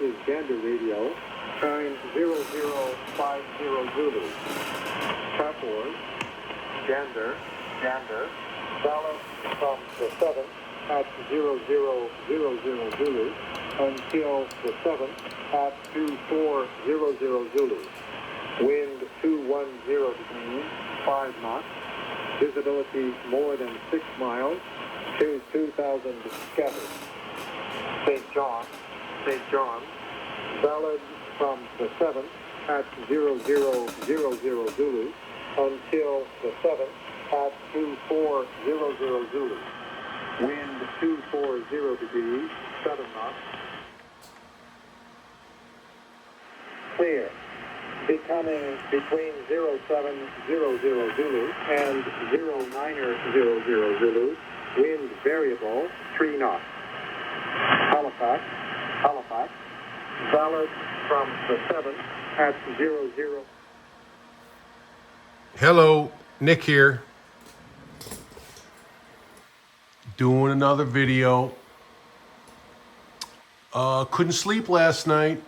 is Gander Radio. Time 0050 Zulu. Tapor, Gander, valid from the 7th at 0000 Zulu until the 7th at 2400 Zulu. Wind 210 degrees, 5 knots. Visibility more than 6 miles to 2,000 scattered. St. John, valid from the 7th at 0000 Zulu until the 7th at 2400 Zulu. Wind 240 degrees, 7 knots. Clear. Becoming between 0700 Zulu and 0900 Zulu. Wind variable, 3 knots. Halifax, valid from the 7th at 00. Hello, Nick here. Doing another video. Couldn't sleep last night.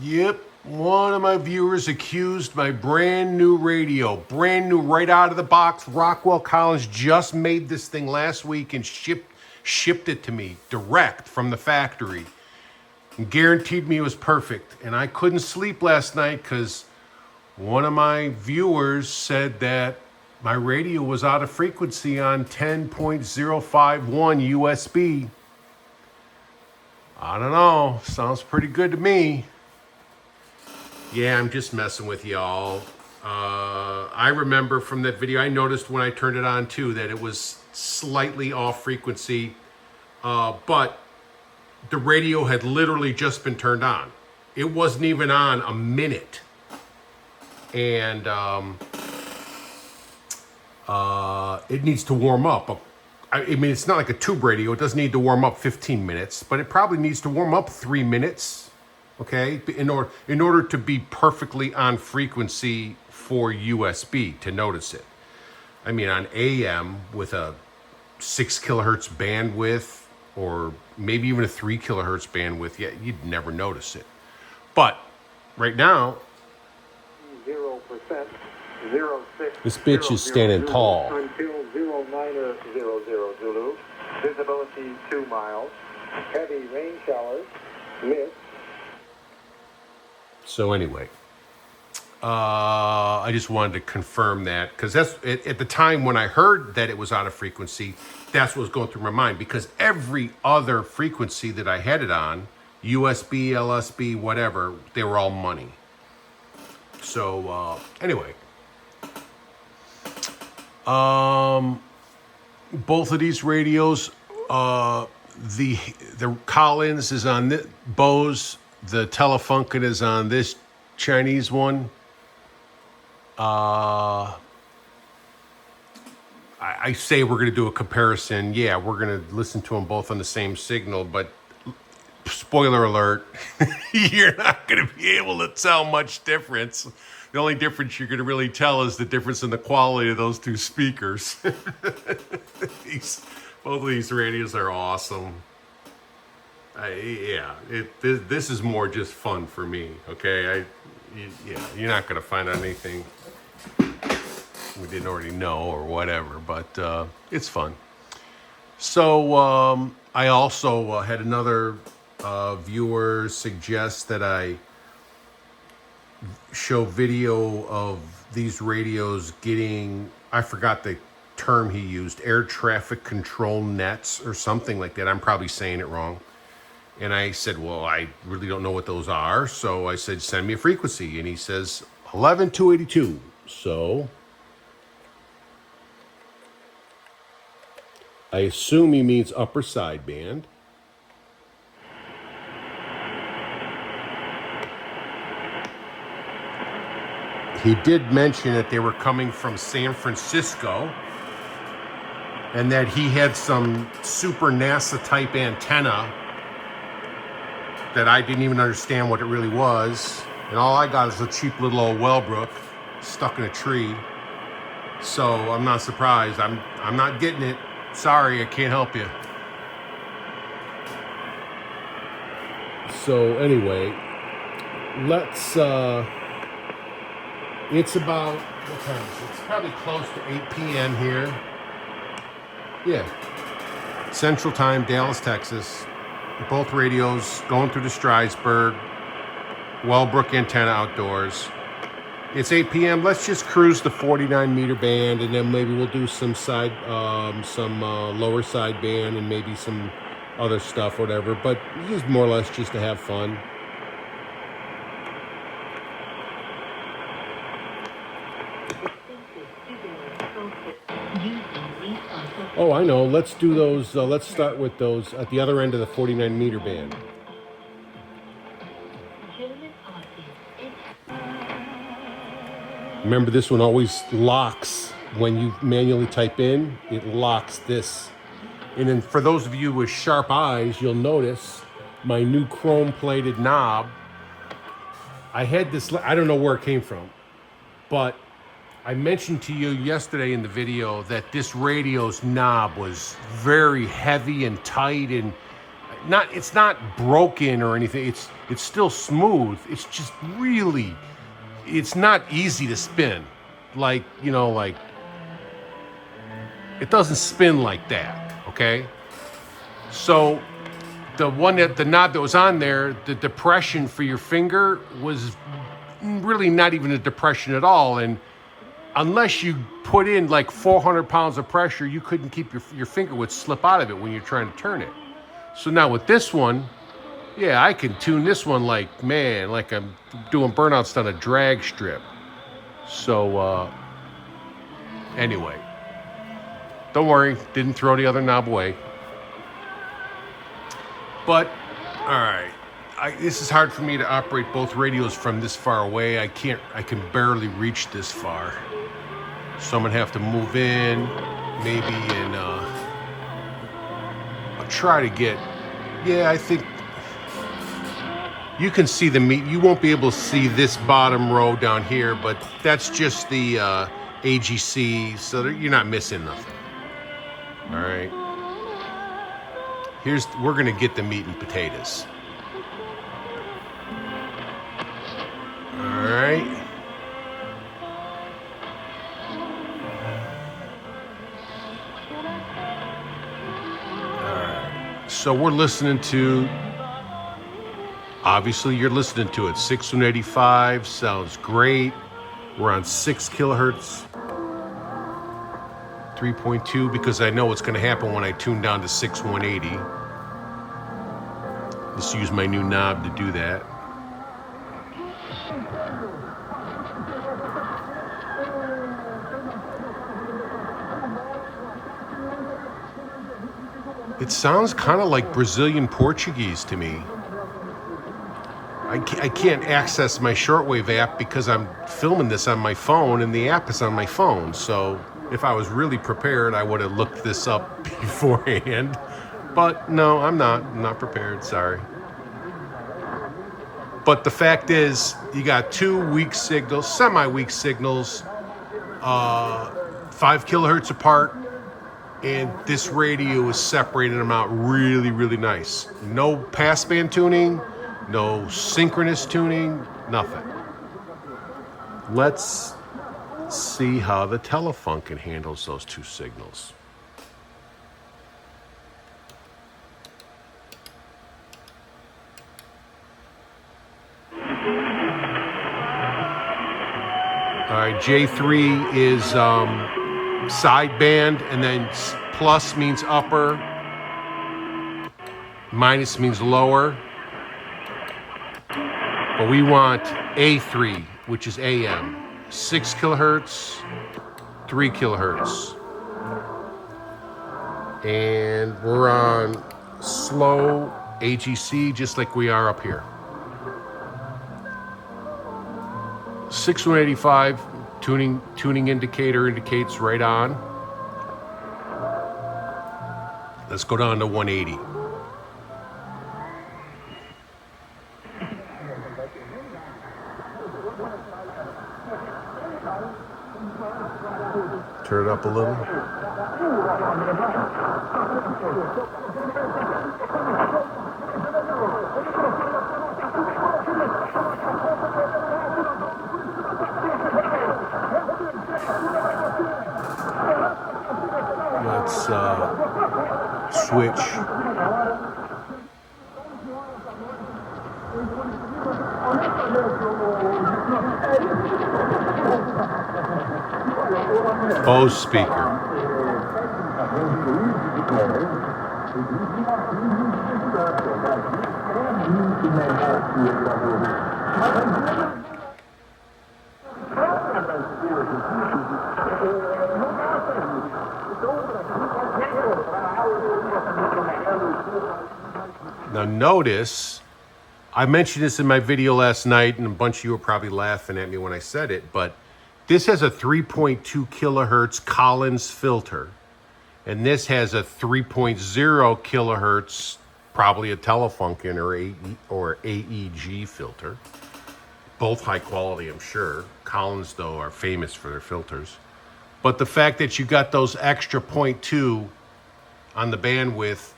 Yep, one of my viewers accused my brand new radio, brand new right out of the box. Rockwell Collins just made this thing last week and shipped it to me direct from the factory and guaranteed me it was perfect. And I couldn't sleep last night because one of my viewers said that my radio was out of frequency on 10.051 USB. I don't know, sounds pretty good to me. Yeah, I'm just messing with y'all. I remember from that video, I noticed when I turned it on too that it was slightly off frequency, but the radio had literally just been turned on. It wasn't even on a minute. And it needs to warm up. I mean, it's not like a tube radio. It doesn't need to warm up 15 minutes, but it probably needs to warm up 3 minutes. Okay, in order to be perfectly on frequency for USB to notice it. I mean, on AM with a 6 kilohertz bandwidth or maybe even a 3 kilohertz bandwidth, yeah, you'd never notice it. But right now, 0%, 06. This bitch is standing tall. Until 0900 Zulu. Visibility 2 miles. Heavy rain showers. Mist. So anyway, I just wanted to confirm that because that's at the time when I heard that it was out of frequency, that's what was going through my mind, because every other frequency that I had it on, USB, LSB, whatever, they were all money. So anyway, both of these radios, the Collins is on the Bose. The Telefunken is on this Chinese one. I say we're going to do a comparison. Yeah, we're going to listen to them both on the same signal, but spoiler alert, you're not going to be able to tell much difference. The only difference you're going to really tell is the difference in the quality of those two speakers. Both of these radios are awesome. This is more just fun for me, okay? You're not going to find out anything we didn't already know or whatever, but it's fun. So I also had another viewer suggest that I show video of these radios getting, I forgot the term he used, air traffic control nets or something like that. I'm probably saying it wrong. And I said, well, I really don't know what those are. So I said, send me a frequency. And he says, 11282. So I assume he means upper sideband. He did mention that they were coming from San Francisco and that he had some super NASA type antenna that I didn't even understand what it really was. And all I got is a cheap little old Wellbrook stuck in a tree. So I'm not surprised. I'm not getting it. Sorry, I can't help you. So anyway, let's, it's about, what time is it? It's probably close to 8 p.m. here. Yeah. Central Time, Dallas, Texas. Both radios going through the Stridesburg, Wellbrook antenna outdoors. It's 8 p.m. Let's just cruise the 49 meter band, and then maybe we'll do some lower side band, and maybe some other stuff, whatever. But just more or less just to have fun. Oh, I know. Let's do those. Let's start with those at the other end of the 49 meter band. Remember, this one always locks when you manually type in. It locks this. And then for those of you with sharp eyes, you'll notice my new chrome-plated knob. I had this. I don't know where it came from, but I mentioned to you yesterday in the video that this radio's knob was very heavy and tight, and it's not broken or anything. It's still smooth. It's just really, it's not easy to spin. Like, like it doesn't spin like that, okay? So the knob that was on there, the depression for your finger was really not even a depression at all. And unless you put in like 400 pounds of pressure, you couldn't keep your finger would slip out of it when you're trying to turn it. So now with this one, yeah, I can tune this one like I'm doing burnouts on a drag strip. So anyway, don't worry, didn't throw the other knob away. But all right, this is hard for me to operate both radios from this far away. I can barely reach this far. So I'm gonna have to move in, maybe, and I'll try to get. Yeah, I think you can see the meat. You won't be able to see this bottom row down here, but that's just the AGC, so you're not missing nothing. All right. We're gonna get the meat and potatoes. All right. So we're listening to, obviously you're listening to it, 6185, sounds great. We're on 6 kilohertz, 3.2, because I know what's going to happen when I tune down to 6180. Let's use my new knob to do that. It sounds kind of like Brazilian Portuguese to me. I can't access my shortwave app because I'm filming this on my phone and the app is on my phone. So if I was really prepared, I would have looked this up beforehand. But no, I'm not prepared, sorry. But the fact is, you got 2 weak signals, semi-weak signals, 5 kilohertz apart. And this radio is separating them out really, really nice. No passband tuning, no synchronous tuning, nothing. Let's see how the Telefunken handles those 2 signals. All right, J3 is sideband, and then plus means upper, minus means lower. But we want A3, which is AM, 6 kilohertz, 3 kilohertz. And we're on slow AGC, just like we are up here. 6185 tuning indicator indicates right on. Let's go down to 180. Turn it up a little. Let's switch. Bose speaker. Now notice, I mentioned this in my video last night, and a bunch of you were probably laughing at me when I said it, but this has a 3.2 kilohertz Collins filter, and this has a 3.0 kilohertz, probably a Telefunken or AEG filter. Both high quality, I'm sure. Collins, though, are famous for their filters. But the fact that you got those extra 0.2 on the bandwidth,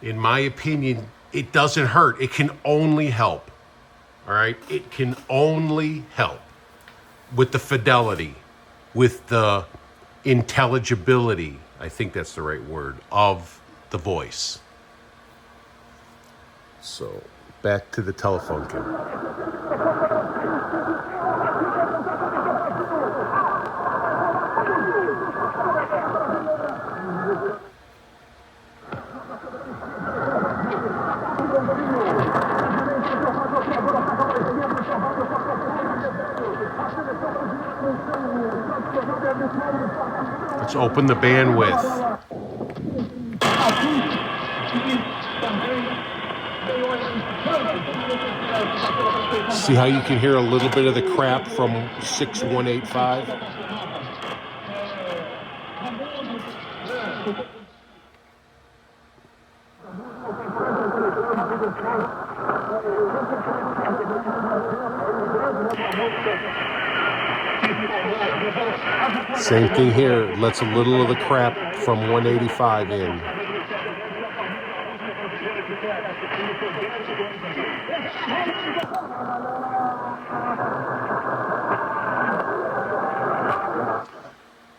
in my opinion, it doesn't hurt. It can only help. All right? It can only help with the fidelity, with the intelligibility, I think that's the right word, of the voice. So, back to the Telefunken. Let's open the bandwidth. See how you can hear a little bit of the crap from 6185? Same thing here. It lets a little of the crap from 185 in.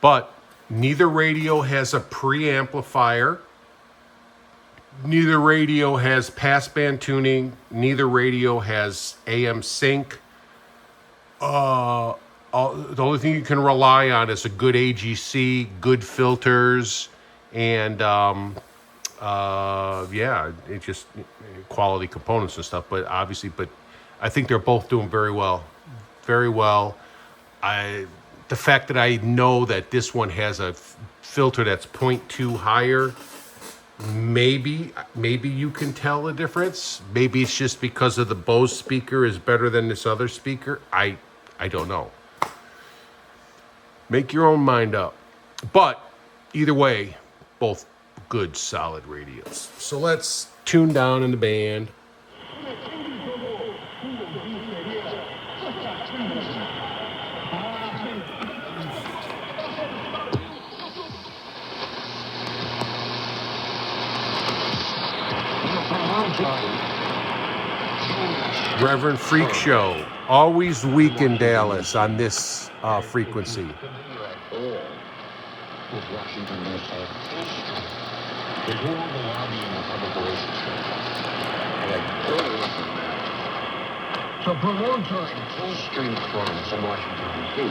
But neither radio has a preamplifier. Neither radio has passband tuning. Neither radio has AM sync. The only thing you can rely on is a good AGC, good filters, and it's just quality components and stuff. But obviously, I think they're both doing very well, very well. The fact that I know that this one has a filter that's 0.2 higher, maybe you can tell the difference. Maybe it's just because of the Bose speaker is better than this other speaker. I don't know. Make your own mind up. But either way, both good, solid radios. So let's tune down in the band. Reverend Freak Show, always weak in Dallas on this frequency. So for a long time, full-stream firms in Washington, D.C.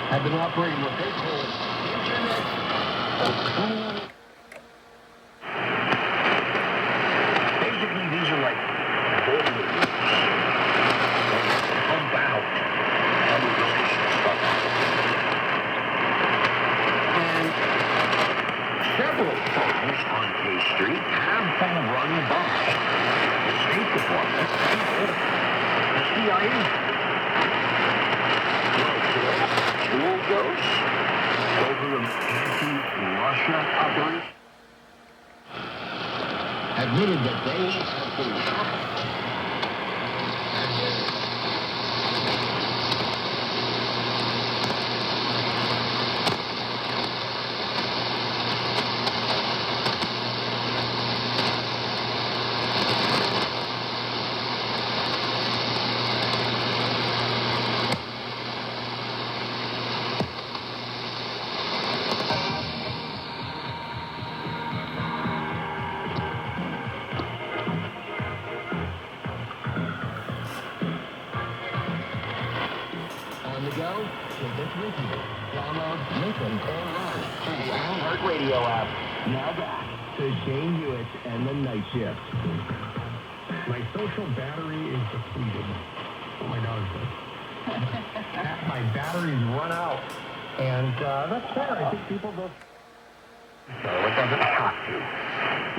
have been operating what they call Internet of Cool. Basically, these are like borders. Pump out immigration stuff. And several firms on K Street have been run by the State Department and the CIA. Tool goes over the anti-Russia operation. Admitted that they have been shocked. radio app. Now back to Shane Hewitt and the Night Shift. My social battery is depleted. What my dog said. My batteries run out. And that's fair. I think people go... So it doesn't have to.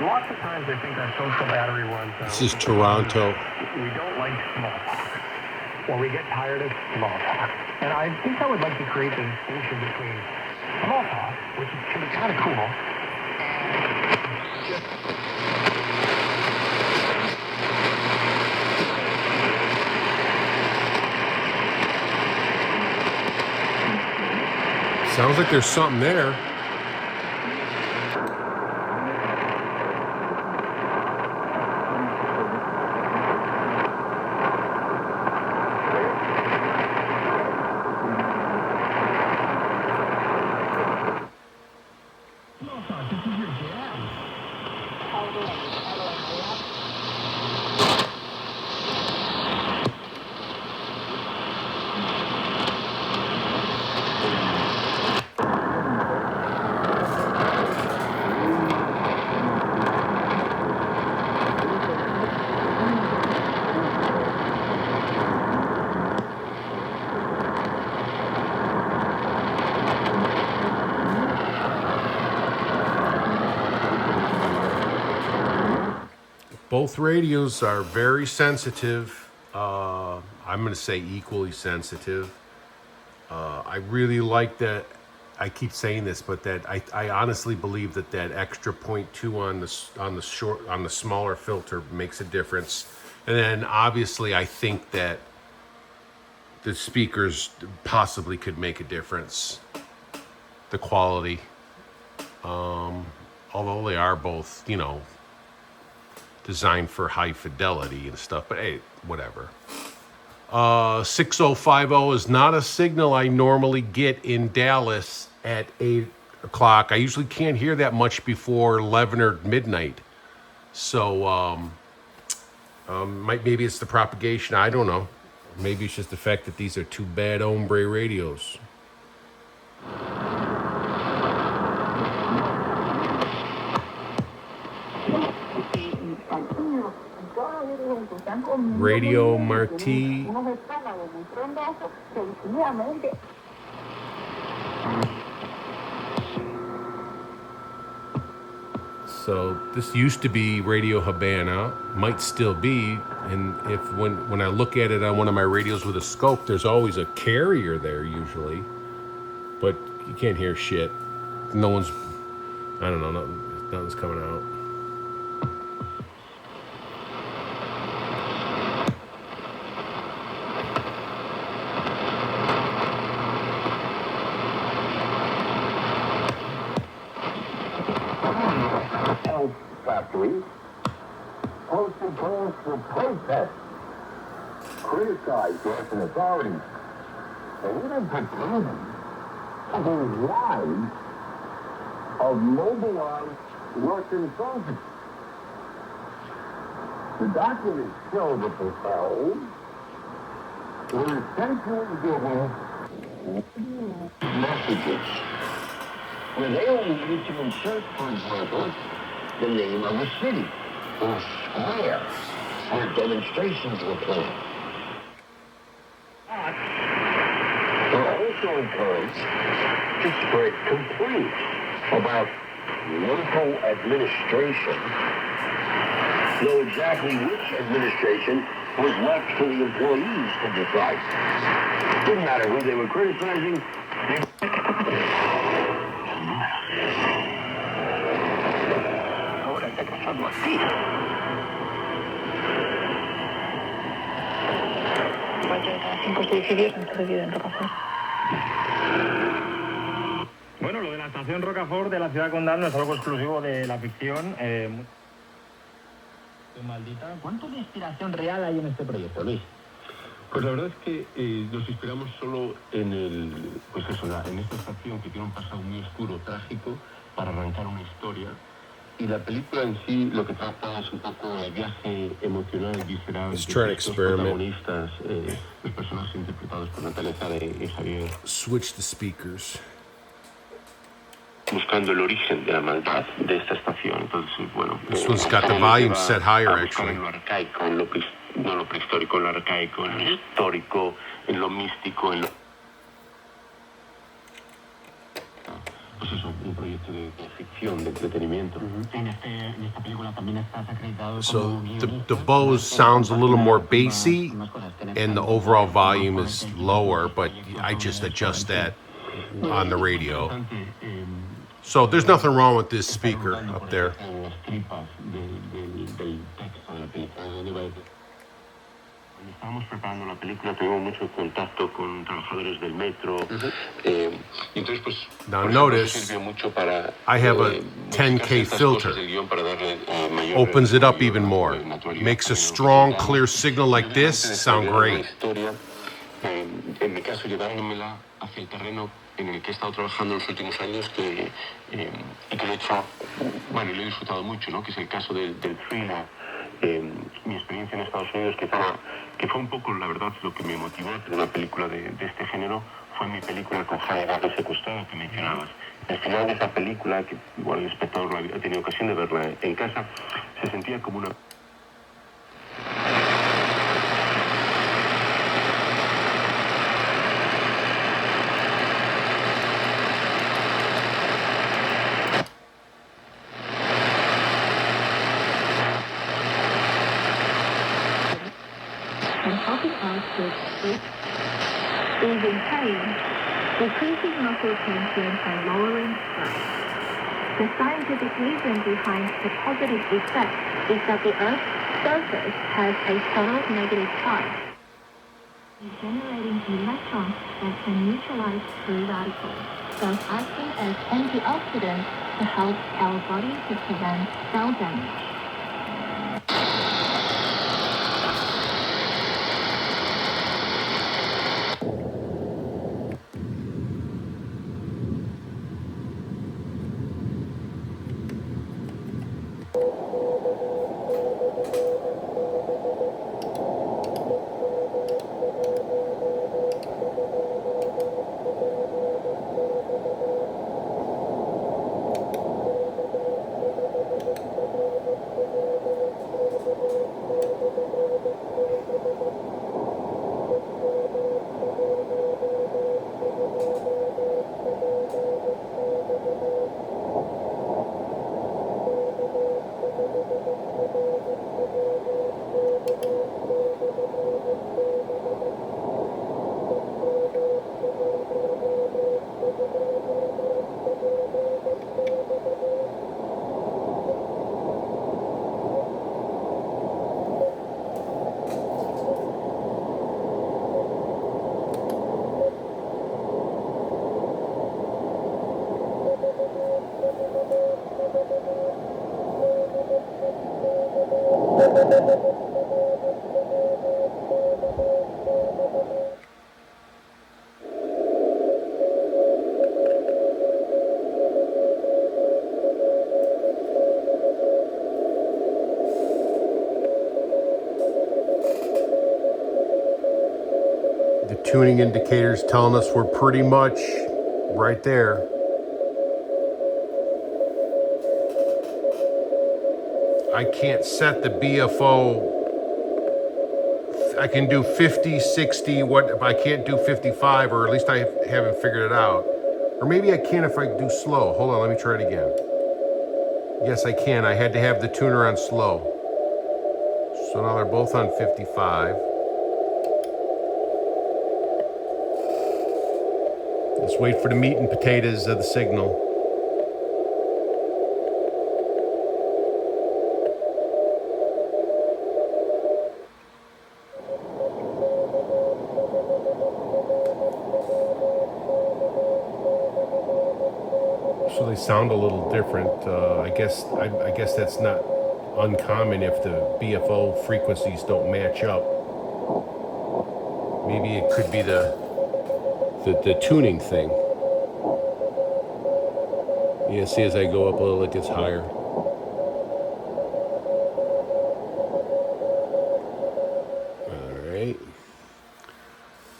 Lots of times I think our social battery runs out. This is Toronto. We don't like small talk. Or we get tired of small talk. And I think I would like to create the distinction between small talk, which can be kind of cool, Sounds like there's something there. Both radios are very sensitive. I'm going to say equally sensitive. I really like that. I keep saying this, but that I honestly believe that extra 0.2 on the smaller filter makes a difference. And then obviously I think that the speakers possibly could make a difference. The quality, although they are both, designed for high fidelity and stuff, but hey, whatever. 6050 is not a signal I normally get in Dallas at 8 o'clock. I usually can't hear that much before 11 or midnight. So maybe it's the propagation. I don't know. Maybe it's just the fact that these are two bad hombre radios. Radio Marti. So this used to be Radio Habana, might still be, and when I look at it on one of my radios with a scope, there's always a carrier there usually, but you can't hear shit. No one's, I don't know, nothing's coming out. Factories posted calls for protest, criticized Russian authorities, and even pretended to be wives of mobilized Russian soldiers. The documents show that the cells were essentially given messages where they only needed to insert, for example, the name of a city or square where demonstrations were planned. They're also encouraged to spread complaints about local administration, know exactly which administration was left to the employees to decide. Didn't matter who they were criticizing. Bueno, lo de la estación Rocafort de la ciudad condal no es algo exclusivo de la ficción. Maldita. ¿Cuánto de inspiración real hay en este proyecto, Luis? Pues la verdad es que nos inspiramos solo en en esta estación que tiene un pasado muy oscuro, trágico, para arrancar una historia. Y la película en sí lo que trata es un poco el viaje emocional y visceral de los protagonistas, los personajes interpretados por Natalia Zare y Javier. Switch the speakers. buscando el origen de la maldad de esta estación. Entonces, bueno, This one's got the volume set higher, a buscar actually. en lo arcaico, en lo no lo prehistórico, en lo arcaico, en lo histórico, en lo místico, en lo... Pues eso, un proyecto de ficción, de entretenimiento. En esta película también estás acreditado So como the guionista. Bose sounds a little more bassy, and the overall volume is lower, but I just adjust that on the radio. So there's nothing wrong with this speaker up there. Cuando estábamos preparando la película tuvimos mucho contacto con trabajadores del metro. Y entonces, pues, Now por ejemplo, notice, eso sirvió mucho para, I have a modificar 10K ciertas filter. cosas del guión para darle, mayor Opens it up mayor even more. naturalidad Makes a también lo que strong, contamos. clear signal like Yo this realmente sound desarrollé una great. historia, en mi caso, llevándomela hacia el terreno en el que he estado trabajando en los últimos años y que de hecho, bueno, lo he disfrutado mucho, ¿no? Que es el caso del thriller. Mi experiencia en Estados Unidos, que fue un poco, la verdad, lo que me motivó a hacer una película de este género, fue mi película con Jaime Gato secuestrado que mencionabas. Al final de esa película, que igual el espectador ha tenido ocasión de verla en casa, se sentía como una... and helping us to escape easing pain, decreasing muscle tension, and lowering stress. The scientific reason behind the positive effect is that the Earth's surface has a subtle negative charge, generating electrons that can neutralize free radicals, thus acting as antioxidants to help our body to prevent cell damage. The tuning indicators telling us we're pretty much right there. I can't set the BFO. I can do 50, 60, what I can't do 55, or at least I haven't figured it out. Or maybe I can if I do slow. Hold on, let me try it again. Yes, I can. I had to have the tuner on slow. So now they're both on 55. Let's wait for the meat and potatoes of the signal. So they sound a little different. I guess that's not uncommon if the BFO frequencies don't match up. Maybe it could be the tuning thing. Yeah, see, as I go up a little, it gets higher. All right.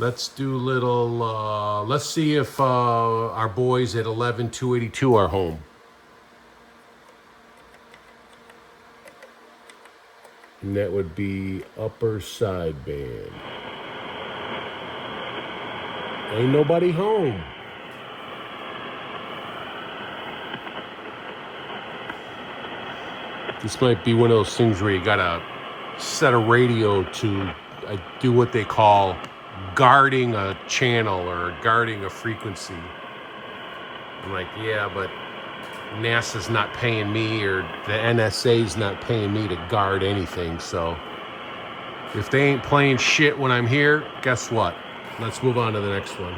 Let's do little, let's see if our boys at 11282 are home. And that would be upper sideband. Ain't nobody home. This might be one of those things where you gotta set a radio to do what they call guarding a channel or guarding a frequency. I'm like, yeah, but NASA's not paying me or the NSA's not paying me to guard anything. So if they ain't playing shit when I'm here, guess what? Let's move on to the next one.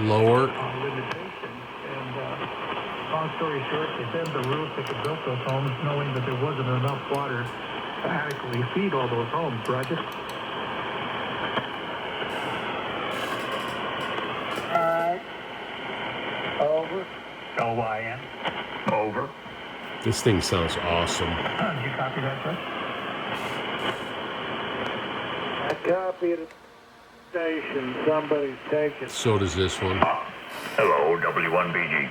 Lower. Limitations. And long story short, they said the roofs that built those homes knowing that there wasn't enough water to adequately feed all those homes. Roger? Over. LYN. Over. This thing sounds awesome. Did you copy that, sir? I copied the station. Somebody's taking. So does this one. Hello, W1BG.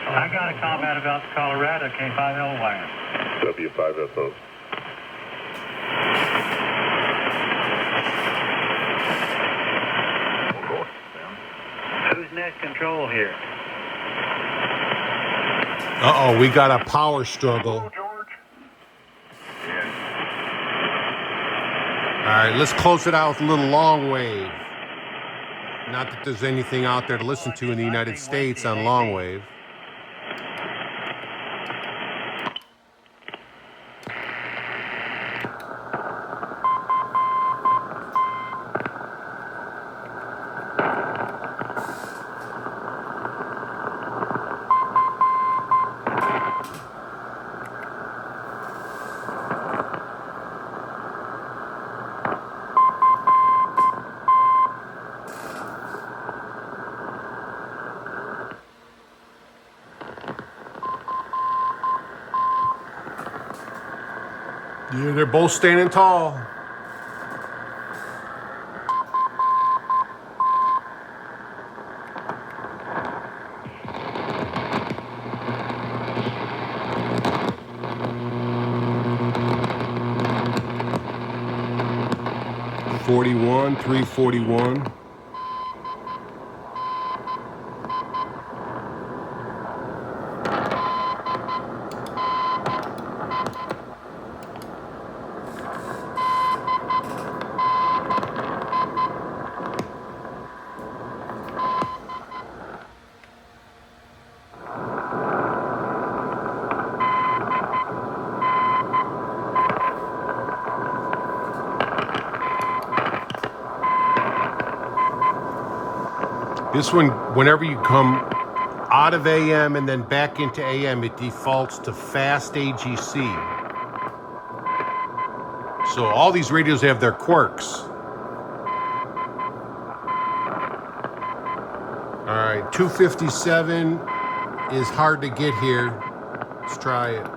I got a comment about Colorado K5 LYN. W5FO. Who's net control here? Uh-oh, we got a power struggle. All right, let's close it out with a little long wave. Not that there's anything out there to listen to in the United States on long wave. Yeah, they're both standing tall. .41, 341. This one, whenever you come out of AM and then back into AM, it defaults to fast AGC. So all these radios have their quirks. All right, 257 is hard to get here. Let's try it.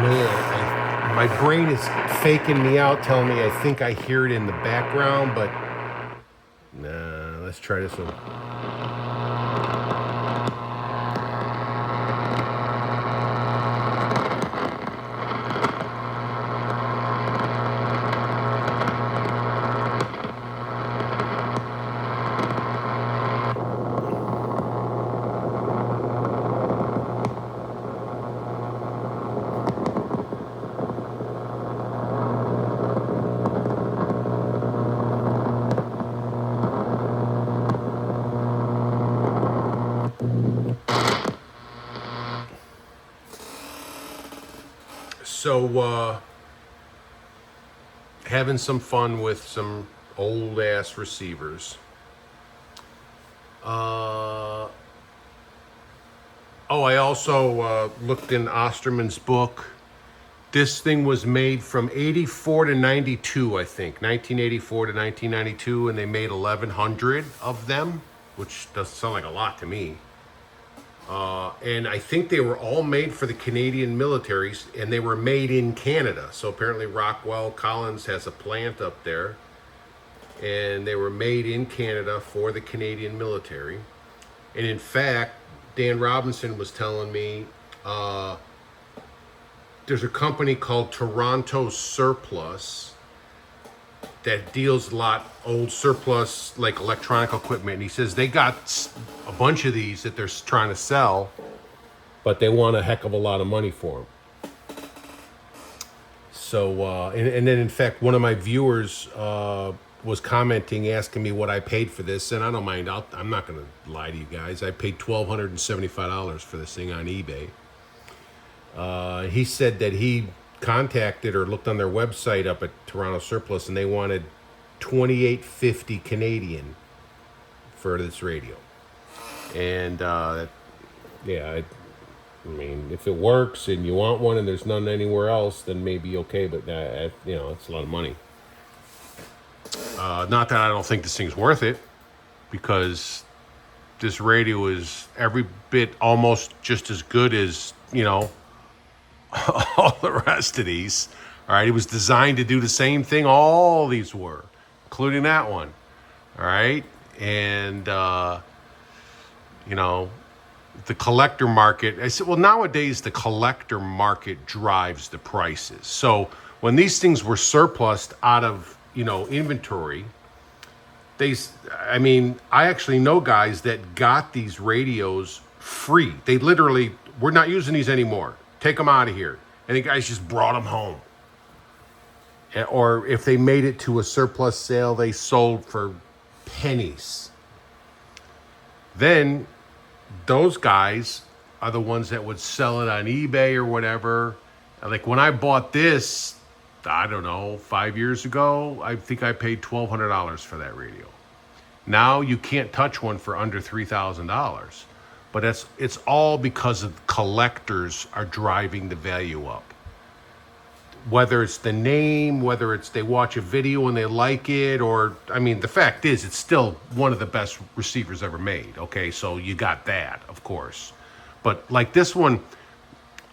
Man, my brain is faking me out, telling me I think I hear it in the background, but nah, let's try this one. So, having some fun with some old ass receivers. I also looked in Osterman's book. This thing was made from 84 to 92, I think. 1984 to 1992, and they made 1,100 of them, which doesn't sound like a lot to me. And I think they were all made for the Canadian militaries, and they were made in Canada. So apparently Rockwell Collins has a plant up there, and they were made in Canada for the Canadian military. And in fact, Dan Robinson was telling me there's a company called Toronto Surplus that deals a lot old surplus, like electronic equipment. And he says they got a bunch of these that they're trying to sell, but they want a heck of a lot of money for them. So, and then in fact, one of my viewers was commenting, asking me what I paid for this, and I don't mind. I'm not going to lie to you guys. I paid $1,275 for this thing on eBay. He said that he contacted or looked on their website up at Toronto Surplus, and they wanted $2,850 Canadian for this radio. And I mean, if it works and you want one and there's none anywhere else, then maybe okay. But it's a lot of money. Not that I don't think this thing's worth it, because this radio is every bit almost just as good as, all the rest of these. All right, it was designed to do the same thing all these were, including that one. All right, and the collector market. I said, well, nowadays the collector market drives the prices. So when these things were surplused out of inventory, I actually know guys that got these radios free. They literally, we're not using these anymore. Take them out of here. And the guys just brought them home. Or if they made it to a surplus sale, they sold for pennies. Then those guys are the ones that would sell it on eBay or whatever. Like when I bought this, I don't know, 5 years ago, I think I paid $1,200 for that radio. Now you can't touch one for under $3,000. But it's all because of collectors are driving the value up. Whether it's the name, whether it's they watch a video and they like it, or, the fact is it's still one of the best receivers ever made, okay? So you got that, of course. But like this one,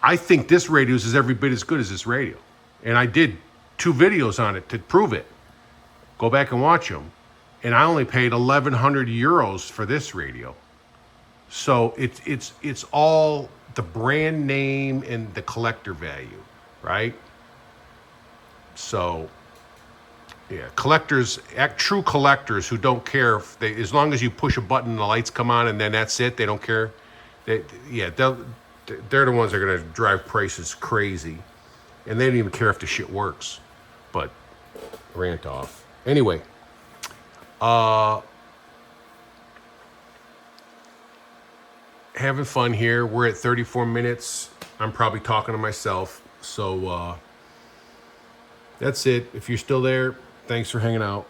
I think this radio is every bit as good as this radio. And I did 2 videos on it to prove it. Go back and watch them. And I only paid 1,100 euros for this radio. So it's all the brand name and the collector value, right? So, yeah, true collectors who don't care as long as you push a button and the lights come on and then that's it, they don't care. They're the ones that are going to drive prices crazy. And they don't even care if the shit works. But, rant off. Anyway, having fun here. We're at 34 minutes. I'm probably talking to myself. So, that's it. If you're still there, thanks for hanging out.